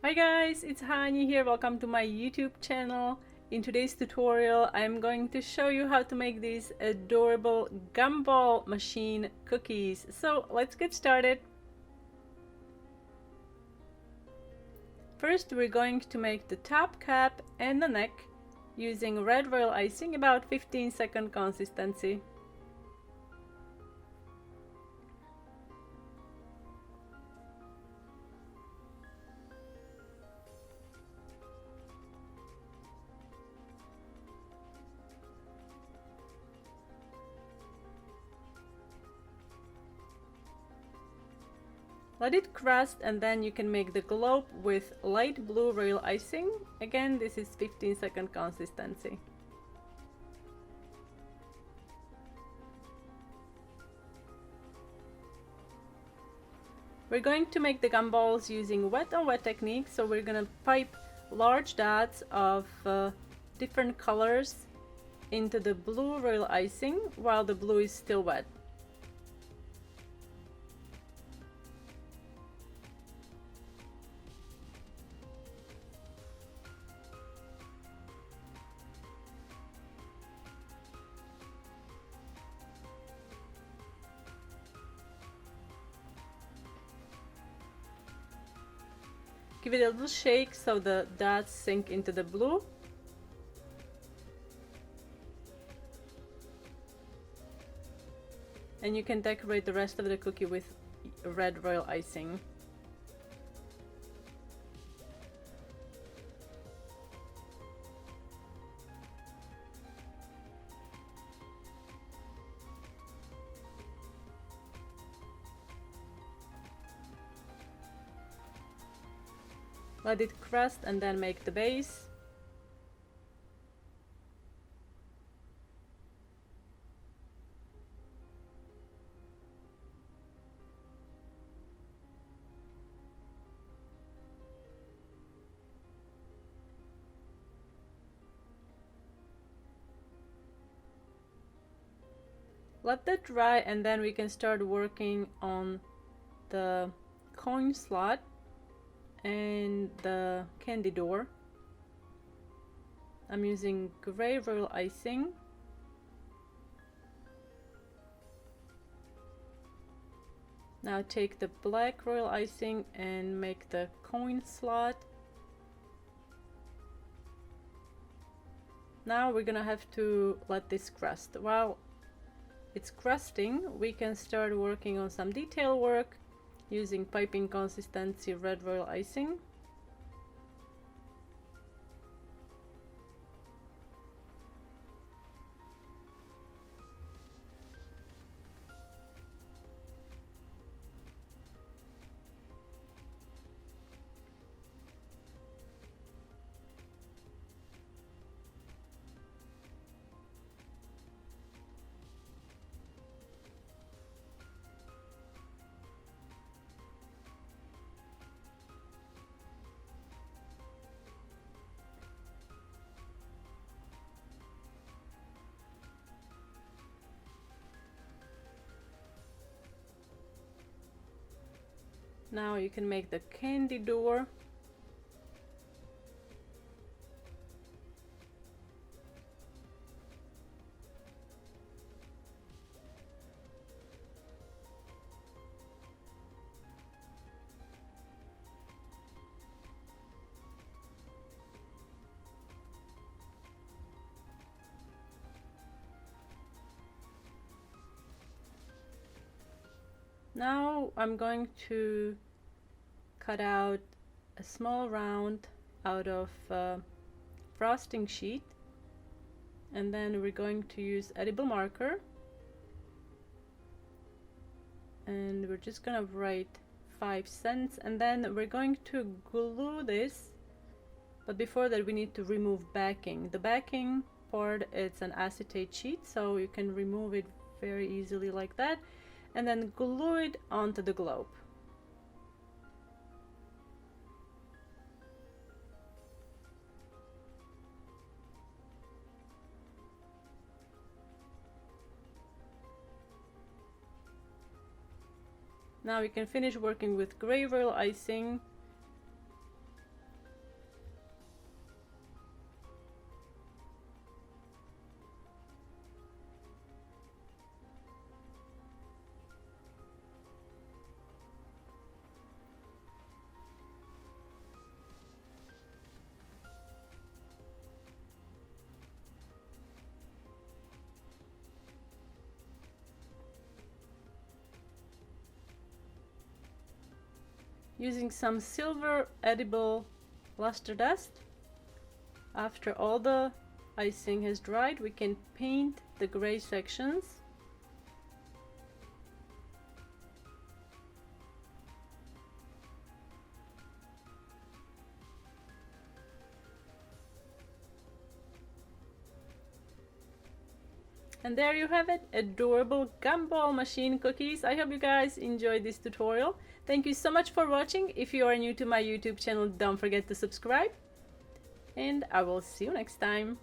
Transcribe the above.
Hi guys, it's Hani here. Welcome to my YouTube channel. In today's tutorial, I'm going to show you how to make these adorable Gumball Machine Cookies. So let's get started. First, we're going to make the top cap and the neck using red royal icing, about 15-second consistency. Let it crust and then you can make the globe with light blue royal icing. Again, this is 15-second consistency. We're going to make the gumballs using wet on wet technique, so we're gonna pipe large dots of different colors into the blue royal icing while the blue is still wet. Give it a little shake so the dots sink into the blue. And you can decorate the rest of the cookie with red royal icing. Let it crust and then make the base. Let that dry and then we can start working on the coin slot and the candy door. I'm using gray royal icing. Now take the black royal icing and make the coin slot. Now we're gonna have to let this crust. While it's crusting, we can start working on some detail work using piping consistency red royal icing. Now you can make the candy door. Now I'm going to cut out a small round out of frosting sheet, and then we're going to use edible marker, and we're just gonna write 5 cents, and then we're going to glue this, but before that we need to remove backing. The backing part, it's an acetate sheet, so you can remove it very easily like that, and then glue it onto the globe. Now we can finish working with gray royal icing using some silver edible luster dust. After all the icing has dried, we can paint the gray sections. And there you have it, adorable Gumball Machine Cookies. I hope you guys enjoyed this tutorial. Thank you so much for watching. If you are new to my YouTube channel, don't forget to subscribe. And I will see you next time.